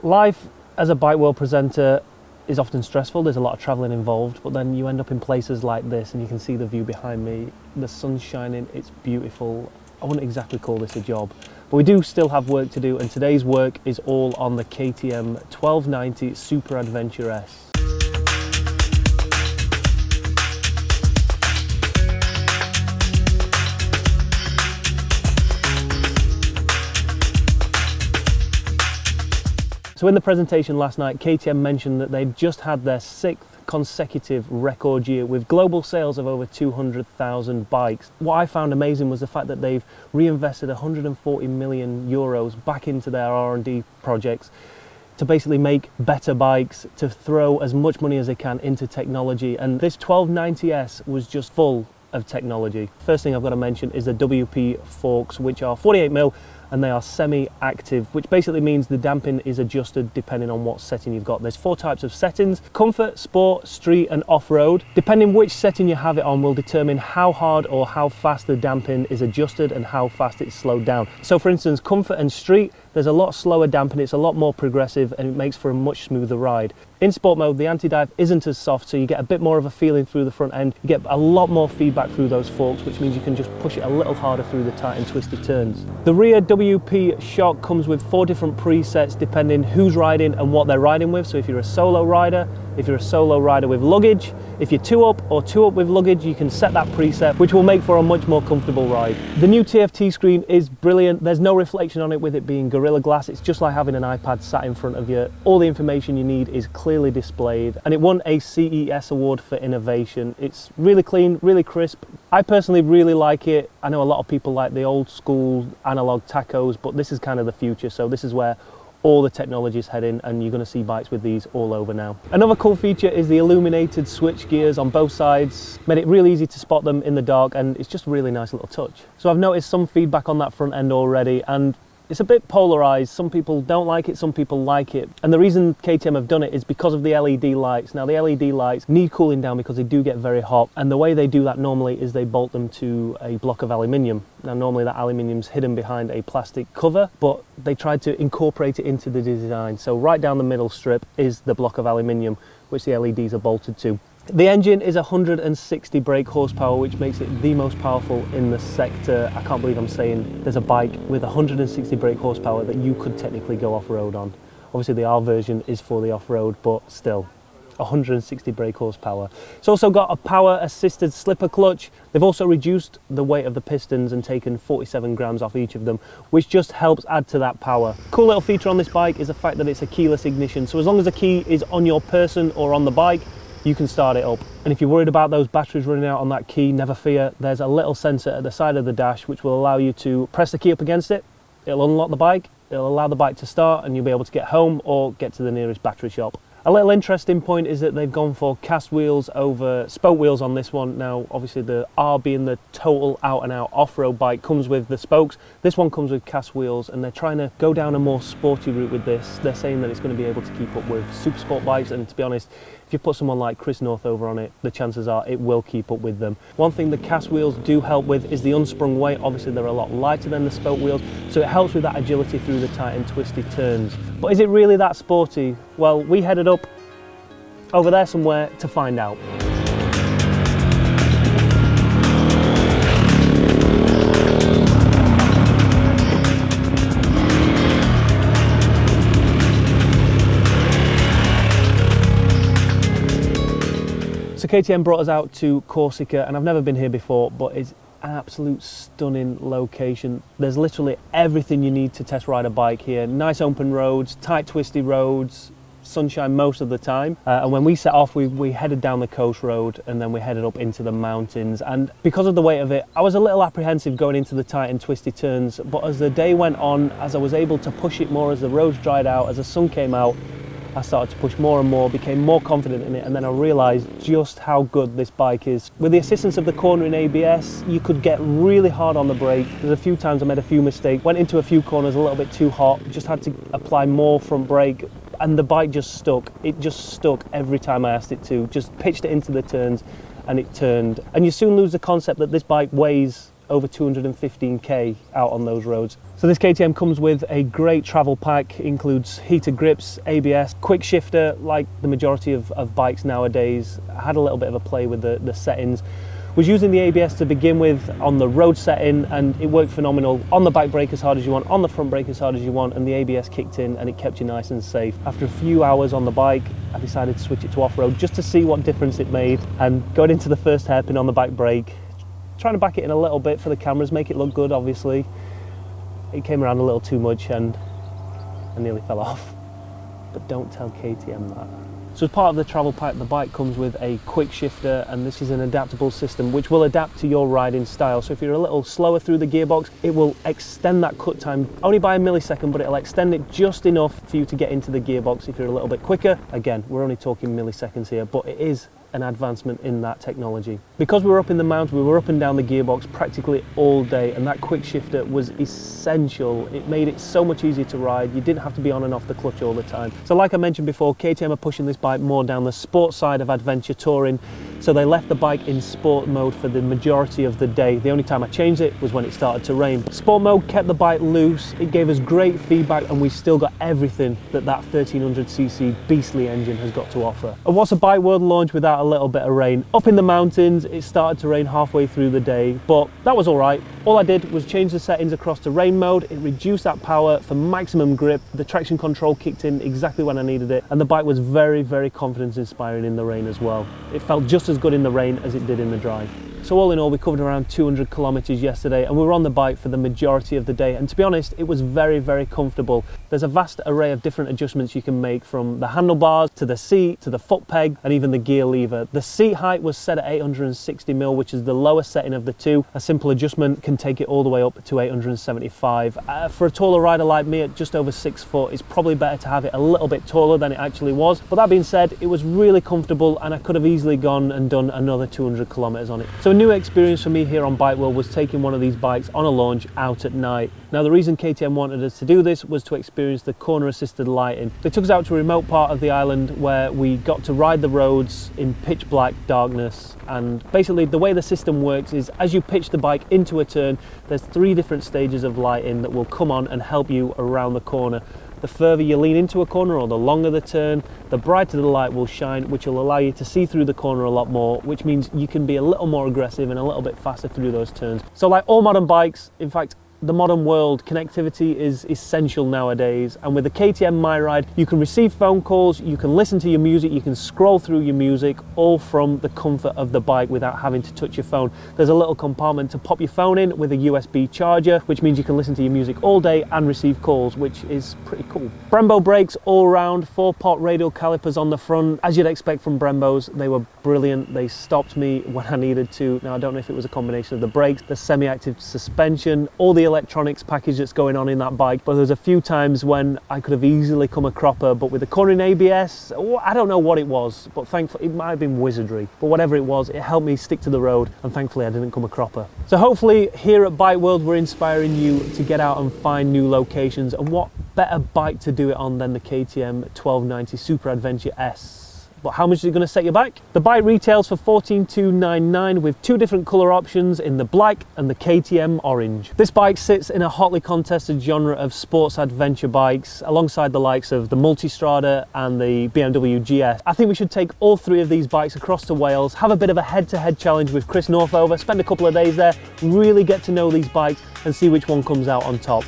Life as a bike world presenter is often stressful. There's a lot of traveling involved, but then you end up in places like this and you can see the view behind me. The sun's shining, it's beautiful. I wouldn't exactly call this a job, but we do still have work to do, and today's work is all on the KTM 1290 Super Adventure S. So in the presentation last night, KTM mentioned that they'd just had their 6th consecutive record year with global sales of over 200,000 bikes. What I found amazing was the fact that they've reinvested 140 million euros back into their R&D projects to basically make better bikes, to throw as much money as they can into technology, and this 1290S was just full of technology. First thing I've got to mention is the WP forks, which are 48mm and they are semi-active, which basically means the damping is adjusted depending on what setting you've got. There's 4 types of settings: comfort, sport, street and off-road. Depending which setting you have it on will determine how hard or how fast the damping is adjusted and how fast it's slowed down. So for instance, comfort and street, there's a lot slower damping, it's a lot more progressive, and it makes for a much smoother ride. In sport mode, the anti-dive isn't as soft, so you get a bit more of a feeling through the front end. You get a lot more feedback through those forks, which means you can just push it a little harder through the tight and twisty turns. The rear WP shock comes with 4 different presets depending who's riding and what they're riding with. So if you're a solo rider, if you're a solo rider with luggage, if you're 2-up or 2-up with luggage, you can set that preset, which will make for a much more comfortable ride. The new Tft Screen is brilliant. There's no reflection on it with it being Gorilla Glass. It's just like having an iPad sat in front of you. All the information you need is clearly displayed, and it won a CES award for innovation. It's really clean, really crisp. I personally really like it. I know a lot of people like the old school analog tachos, but this is kind of the future, so this is where all the technology is heading, and you're going to see bikes with these all over now. Another cool feature is the illuminated switch gears on both sides. Made it really easy to spot them in the dark, and it's just a really nice little touch. So I've noticed some feedback on that front end already, and it's a bit polarized. Some people don't like it, some people like it. And the reason KTM have done it is because of the LED lights. Now the LED lights need cooling down because they do get very hot. And the way they do that normally is they bolt them to a block of aluminium. Now normally that aluminium's hidden behind a plastic cover, but they tried to incorporate it into the design. So right down the middle strip is the block of aluminium, which the LEDs are bolted to. The engine is 160 brake horsepower, which makes it the most powerful in the sector. I can't believe I'm saying there's a bike with 160 brake horsepower that you could technically go off-road on. Obviously the R version is for the off-road, but still, 160 brake horsepower. It's also got a power assisted slipper clutch. They've also reduced the weight of the pistons and taken 47 grams off each of them, which just helps add to that power. Cool little feature on this bike is the fact that it's a keyless ignition. So as long as the key is on your person or on the bike, you can start it up. And if you're worried about those batteries running out on that key, never fear. There's a little sensor at the side of the dash which will allow you to press the key up against it. It'll unlock the bike, it'll allow the bike to start, and you'll be able to get home or get to the nearest battery shop. A little interesting point is that they've gone for cast wheels over spoke wheels on this one. Now obviously the R being the total out and out off-road bike comes with the spokes. This one comes with cast wheels, and they're trying to go down a more sporty route with this. They're saying that it's going to be able to keep up with super sport bikes, and to be honest, if you put someone like Chris Northover on it, the chances are it will keep up with them. One thing the cast wheels do help with is the unsprung weight. Obviously they're a lot lighter than the spoke wheels, so it helps with that agility through the tight and twisty turns. But is it really that sporty? Well, we headed up over there somewhere to find out. So KTM brought us out to Corsica, and I've never been here before, but it's an absolute stunning location. There's literally everything you need to test ride a bike here. Nice open roads, tight twisty roads, sunshine most of the time, and when we set off we headed down the coast road, and then we headed up into the mountains. And because of the weight of it, I was a little apprehensive going into the tight and twisty turns, but as the day went on, as I was able to push it more, as the roads dried out, as the sun came out, I started to push more and more, became more confident in it, and then I realised just how good this bike is. With the assistance of the cornering ABS, you could get really hard on the brake. There's a few times I made a few mistakes, went into a few corners a little bit too hot, just had to apply more front brake, and the bike just stuck. It just stuck every time I asked it to. Just pitched it into the turns and it turned. And you soon lose the concept that this bike weighs over 215k out on those roads. So this KTM comes with a great travel pack, includes heated grips, ABS, quick shifter like the majority of bikes nowadays. I had a little bit of a play with the settings. Was using the ABS to begin with on the road setting, and it worked phenomenal. On the back brake as hard as you want, on the front brake as hard as you want, and the ABS kicked in and it kept you nice and safe. After a few hours on the bike, I decided to switch it to off-road just to see what difference it made, and going into the first hairpin on the back brake, trying to back it in a little bit for the cameras, make it look good obviously. It came around a little too much and I nearly fell off. But don't tell KTM that. So as part of the travel pack, the bike comes with a quick shifter, and this is an adaptable system which will adapt to your riding style. So if you're a little slower through the gearbox, it will extend that cut time only by a millisecond, but it'll extend it just enough for you to get into the gearbox. If you're a little bit quicker, again, we're only talking milliseconds here, but it is an advancement in that technology. Because we were up in the mountains, we were up and down the gearbox practically all day, and that quick shifter was essential. It made it so much easier to ride. You didn't have to be on and off the clutch all the time. So like I mentioned before, KTM are pushing this bike more down the sport side of adventure touring, so they left the bike in sport mode for the majority of the day. The only time I changed it was when it started to rain. Sport mode kept the bike loose, it gave us great feedback, and we still got everything that 1300cc beastly engine has got to offer. And what's a bike world launch without a little bit of rain? Up in the mountains, it started to rain halfway through the day, but that was all right. All I did was change the settings across to rain mode. It reduced that power for maximum grip. The traction control kicked in exactly when I needed it, and the bike was very, very confidence inspiring in the rain as well. It felt just as good in the rain as it did in the dry. So all in all, we covered around 200 kilometers yesterday, and we were on the bike for the majority of the day, and to be honest, it was very, very comfortable. There's a vast array of different adjustments you can make, from the handlebars to the seat to the foot peg and even the gear lever. The seat height was set at 860mm, which is the lowest setting of the two. A simple adjustment can take it all the way up to 875. For a taller rider like me at just over 6 foot, it's probably better to have it a little bit taller than it actually was. But that being said, it was really comfortable, and I could have easily gone and done another 200 kilometers on it. So a new experience for me here on Bike World was taking one of these bikes on a launch out at night. Now the reason KTM wanted us to do this was to experience the corner assisted lighting. They took us out to a remote part of the island where we got to ride the roads in pitch black darkness, and basically the way the system works is as you pitch the bike into a turn, there's 3 different stages of lighting that will come on and help you around the corner. The further you lean into a corner or the longer the turn, the brighter the light will shine, which will allow you to see through the corner a lot more, which means you can be a little more aggressive and a little bit faster through those turns. So like all modern bikes, in fact, the modern world, connectivity is essential nowadays, and with the KTM MyRide you can receive phone calls, you can listen to your music, you can scroll through your music, all from the comfort of the bike without having to touch your phone. There's a little compartment to pop your phone in with a USB charger, which means you can listen to your music all day and receive calls, which is pretty cool. Brembo brakes all round, 4-pot radial calipers on the front. As you'd expect from Brembos, they were brilliant. They stopped me when I needed to. Now I don't know if it was a combination of the brakes, the semi-active suspension, all the electronics package that's going on in that bike, but there's a few times when I could have easily come a cropper, but with the cornering ABS, I don't know what it was, but thankfully it might have been wizardry, but whatever it was, it helped me stick to the road, and thankfully I didn't come a cropper. So hopefully here at Bike World we're inspiring you to get out and find new locations, and what better bike to do it on than the KTM 1290 Super Adventure S. But how much is it going to set you back? The bike retails for $14,299 with 2 different colour options in the black and the KTM orange. This bike sits in a hotly contested genre of sports adventure bikes alongside the likes of the Multistrada and the BMW GS. I think we should take all 3 of these bikes across to Wales, have a bit of a head-to-head challenge with Chris Northover, spend a couple of days there, really get to know these bikes and see which one comes out on top.